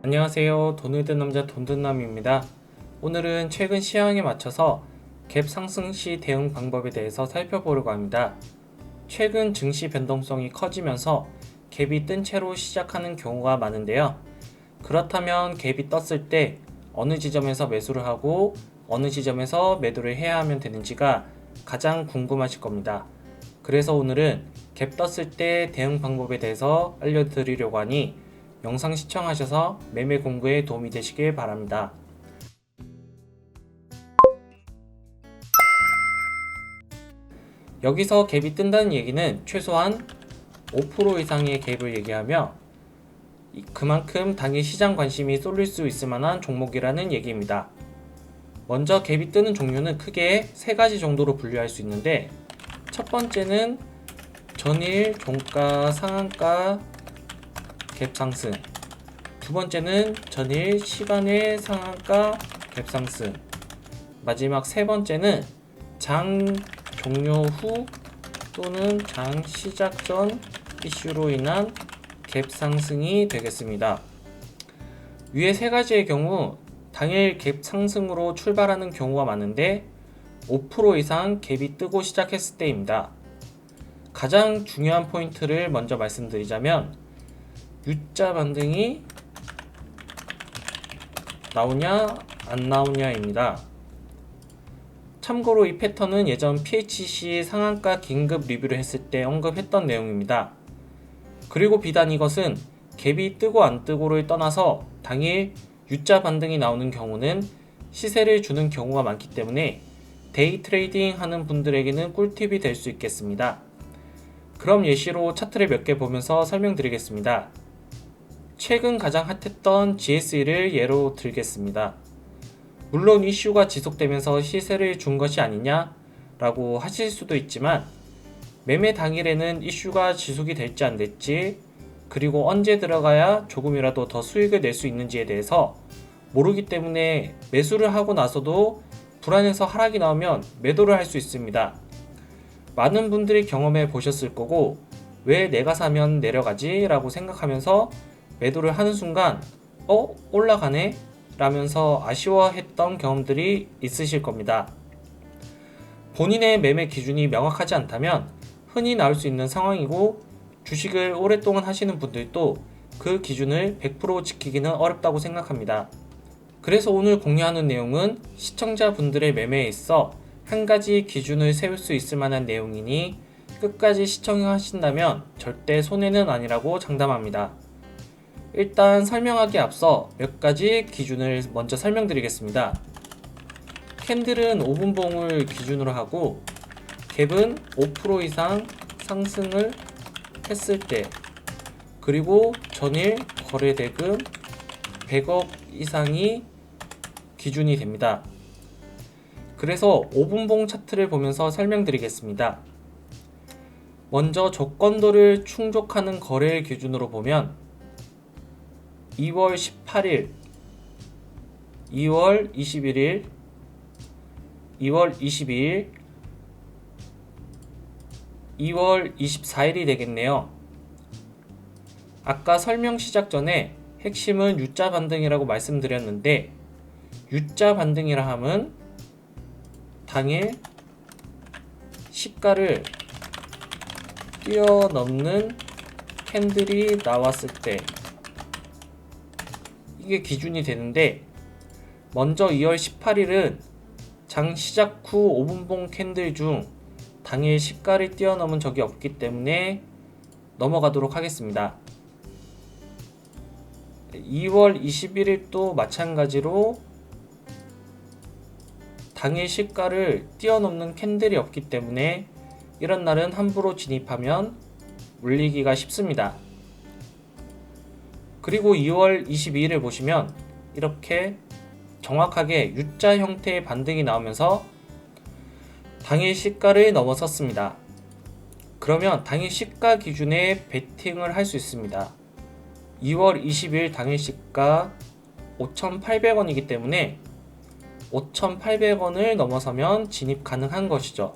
안녕하세요. 돈을 든 남자 돈든남입니다. 오늘은 최근 시황에 맞춰서 갭 상승 시 대응 방법에 대해서 살펴보려고 합니다. 최근 증시 변동성이 커지면서 갭이 뜬 채로 시작하는 경우가 많은데요. 그렇다면 갭이 떴을 때 어느 지점에서 매수를 하고 어느 지점에서 매도를 해야 하면 되는지가 가장 궁금하실 겁니다. 그래서 오늘은 갭 떴을 때 대응 방법에 대해서 알려드리려고 하니 영상 시청하셔서 매매 공부에 도움이 되시길 바랍니다. 여기서 갭이 뜬다는 얘기는 최소한 5% 이상의 갭을 얘기하며 그만큼 당일 시장 관심이 쏠릴 수 있을 만한 종목이라는 얘기입니다. 먼저 갭이 뜨는 종류는 크게 세 가지 정도로 분류할 수 있는데, 첫 번째는 전일 종가 상한가 갭 상승, 두 번째는 전일 시간의 상한가 갭 상승, 마지막 세 번째는 장 종료 후 또는 장 시작 전 이슈로 인한 갭 상승이 되겠습니다. 위의 세 가지의 경우 당일 갭 상승으로 출발하는 경우가 많은데 5% 이상 갭이 뜨고 시작했을 때입니다. 가장 중요한 포인트를 먼저 말씀드리자면 U자 반등이 나오냐 안 나오냐입니다. 참고로 이 패턴은 예전 PHC 상한가 긴급 리뷰를 했을 때 언급했던 내용입니다. 그리고 비단 이것은 갭이 뜨고 안 뜨고를 떠나서 당일 U자 반등이 나오는 경우는 시세를 주는 경우가 많기 때문에 데이 트레이딩 하는 분들에게는 꿀팁이 될 수 있겠습니다. 그럼 예시로 차트를 몇 개 보면서 설명드리겠습니다. 최근 가장 핫했던 GSE를 예로 들겠습니다. 물론 이슈가 지속되면서 시세를 준 것이 아니냐 라고 하실 수도 있지만, 매매 당일에는 이슈가 지속이 될지 안 될지, 그리고 언제 들어가야 조금이라도 더 수익을 낼 수 있는지에 대해서 모르기 때문에 매수를 하고 나서도 불안해서 하락이 나오면 매도를 할 수 있습니다. 많은 분들이 경험해 보셨을 거고, 왜 내가 사면 내려가지? 라고 생각하면서 매도를 하는 순간 올라가네? 라면서 아쉬워했던 경험들이 있으실 겁니다. 본인의 매매 기준이 명확하지 않다면 흔히 나올 수 있는 상황이고, 주식을 오랫동안 하시는 분들도 그 기준을 100% 지키기는 어렵다고 생각합니다. 그래서 오늘 공유하는 내용은 시청자분들의 매매에 있어 한 가지 기준을 세울 수 있을 만한 내용이니 끝까지 시청하신다면 절대 손해는 아니라고 장담합니다. 일단 설명하기에 앞서 몇 가지 기준을 먼저 설명드리겠습니다. 캔들은 5분봉을 기준으로 하고, 갭은 5% 이상 상승을 했을 때, 그리고 전일 거래대금 100억 이상이 기준이 됩니다. 그래서 5분봉 차트를 보면서 설명드리겠습니다. 먼저 조건도를 충족하는 거래일 기준으로 보면 2월 18일, 2월 21일, 2월 22일, 2월 24일이 되겠네요. 아까 설명 시작 전에 핵심은 U자 반등이라고 말씀드렸는데, U자 반등이라 함은 당일 시가를 뛰어넘는 캔들이 나왔을 때, 이게 기준이 되는데, 먼저 2월 18일은 장 시작 후 5분봉 캔들 중 당일 시가를 뛰어넘은 적이 없기 때문에 넘어가도록 하겠습니다. 2월 21일도 마찬가지로 당일 시가를 뛰어넘는 캔들이 없기 때문에 이런 날은 함부로 진입하면 물리기가 쉽습니다. 그리고 2월 22일을 보시면 이렇게 정확하게 U자 형태의 반등이 나오면서 당일 시가를 넘어섰습니다. 그러면 당일 시가 기준에 베팅을 할 수 있습니다. 2월 20일 당일 시가 5,800원이기 때문에 5,800원을 넘어서면 진입 가능한 것이죠.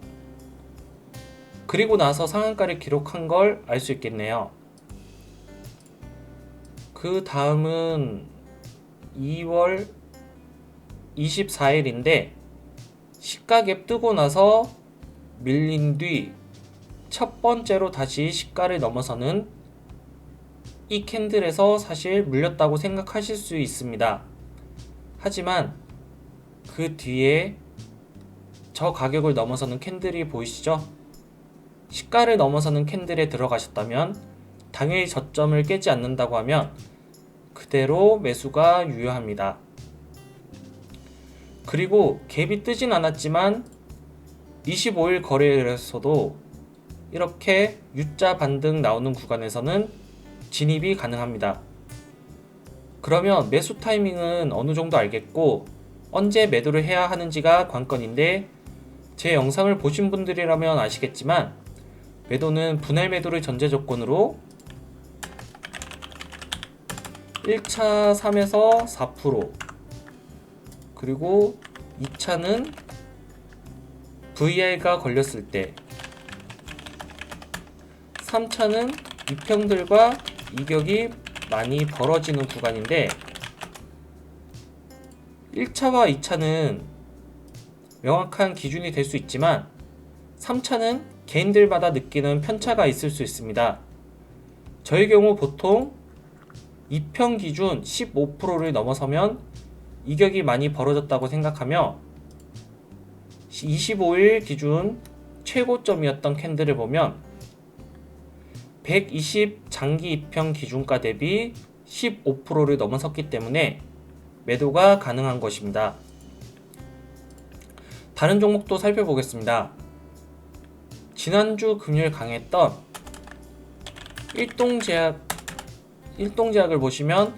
그리고 나서 상한가를 기록한 걸 알 수 있겠네요. 그 다음은 2월 24일인데 시가갭 뜨고 나서 밀린 뒤 첫 번째로 다시 시가를 넘어서는 이 캔들에서 사실 물렸다고 생각하실 수 있습니다. 하지만 그 뒤에 저 가격을 넘어서는 캔들이 보이시죠? 시가를 넘어서는 캔들에 들어가셨다면 당일 저점을 깨지 않는다고 하면 그대로 매수가 유효합니다. 그리고 갭이 뜨진 않았지만 25일 거래일에서도 이렇게 U자 반등 나오는 구간에서는 진입이 가능합니다. 그러면 매수 타이밍은 어느 정도 알겠고 언제 매도를 해야 하는지가 관건인데, 제 영상을 보신 분들이라면 아시겠지만 매도는 분할 매도를 전제 조건으로 1차 3에서 4%, 그리고 2차는 VR가 걸렸을 때, 3차는 이평들과 이격이 많이 벌어지는 구간인데, 1차와 2차는 명확한 기준이 될 수 있지만 3차는 개인들마다 느끼는 편차가 있을 수 있습니다. 저의 경우 보통 2평 기준 15%를 넘어서면 이격이 많이 벌어졌다고 생각하며 25일 기준 최고점이었던 캔들을 보면 120 장기 2평 기준가 대비 15%를 넘어섰기 때문에 매도가 가능한 것입니다. 다른 종목도 살펴보겠습니다. 지난주 금요일 강했던 일동제약을 보시면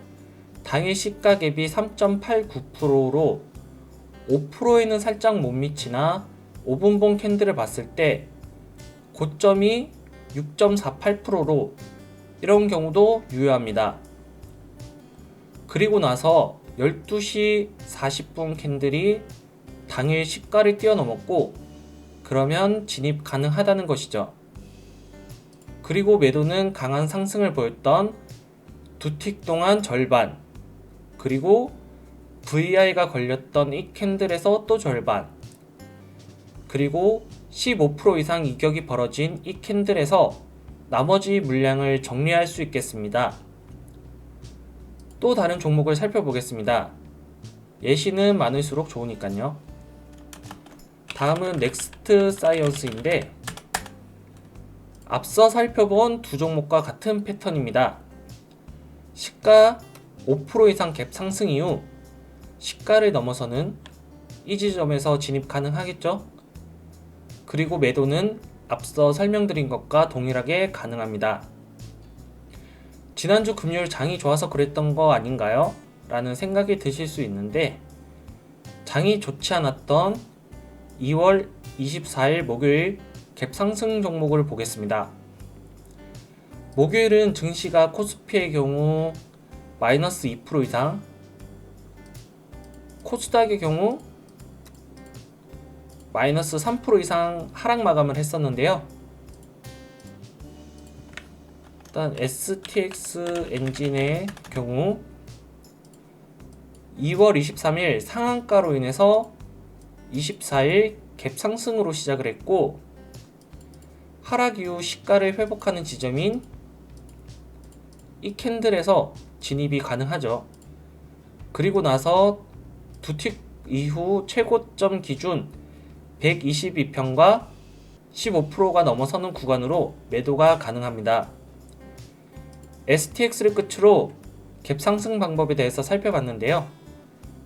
당일 시가 갭이 3.89%로 5%에는 살짝 못 미치나 5분봉 캔들을 봤을 때 고점이 6.48%로 이런 경우도 유효합니다. 그리고 나서 12시 40분 캔들이 당일 시가를 뛰어넘었고, 그러면 진입 가능하다는 것이죠. 그리고 매도는 강한 상승을 보였던 두 틱 동안 절반, 그리고 VR가 걸렸던 이 캔들에서 또 절반, 그리고 15% 이상 이격이 벌어진 이 캔들에서 나머지 물량을 정리할 수 있겠습니다. 또 다른 종목을 살펴보겠습니다. 예시는 많을수록 좋으니까요. 다음은 넥스트 사이언스인데 앞서 살펴본 두 종목과 같은 패턴입니다. 시가 5% 이상 갭 상승 이후 시가를 넘어서는 이 지점에서 진입 가능하겠죠? 그리고 매도는 앞서 설명드린 것과 동일하게 가능합니다. 지난주 금요일 장이 좋아서 그랬던 거 아닌가요? 라는 생각이 드실 수 있는데, 장이 좋지 않았던 2월 24일 목요일 갭 상승 종목을 보겠습니다. 목요일은 증시가 코스피의 경우 마이너스 2% 이상, 코스닥의 경우 마이너스 3% 이상 하락 마감을 했었는데요. 일단 STX 엔진의 경우 2월 23일 상한가로 인해서 24일 갭 상승으로 시작을 했고, 하락 이후 시가를 회복하는 지점인 이 캔들에서 진입이 가능하죠. 그리고 나서 두 틱 이후 최고점 기준 122평과 15%가 넘어서는 구간으로 매도가 가능합니다. STX를 끝으로 갭 상승 방법에 대해서 살펴봤는데요.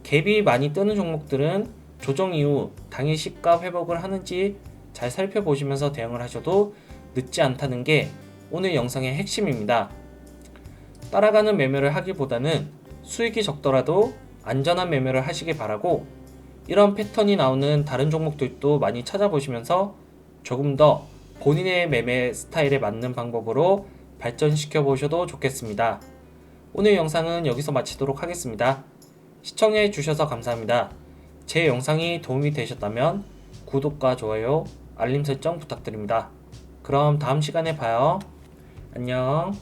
갭이 많이 뜨는 종목들은 조정 이후 당일 시가 회복을 하는지 잘 살펴보시면서 대응을 하셔도 늦지 않다는 게 오늘 영상의 핵심입니다. 따라가는 매매를 하기보다는 수익이 적더라도 안전한 매매를 하시길 바라고, 이런 패턴이 나오는 다른 종목들도 많이 찾아보시면서 조금 더 본인의 매매 스타일에 맞는 방법으로 발전시켜 보셔도 좋겠습니다. 오늘 영상은 여기서 마치도록 하겠습니다. 시청해 주셔서 감사합니다. 제 영상이 도움이 되셨다면 구독과 좋아요, 알림 설정 부탁드립니다. 그럼 다음 시간에 봐요. 안녕.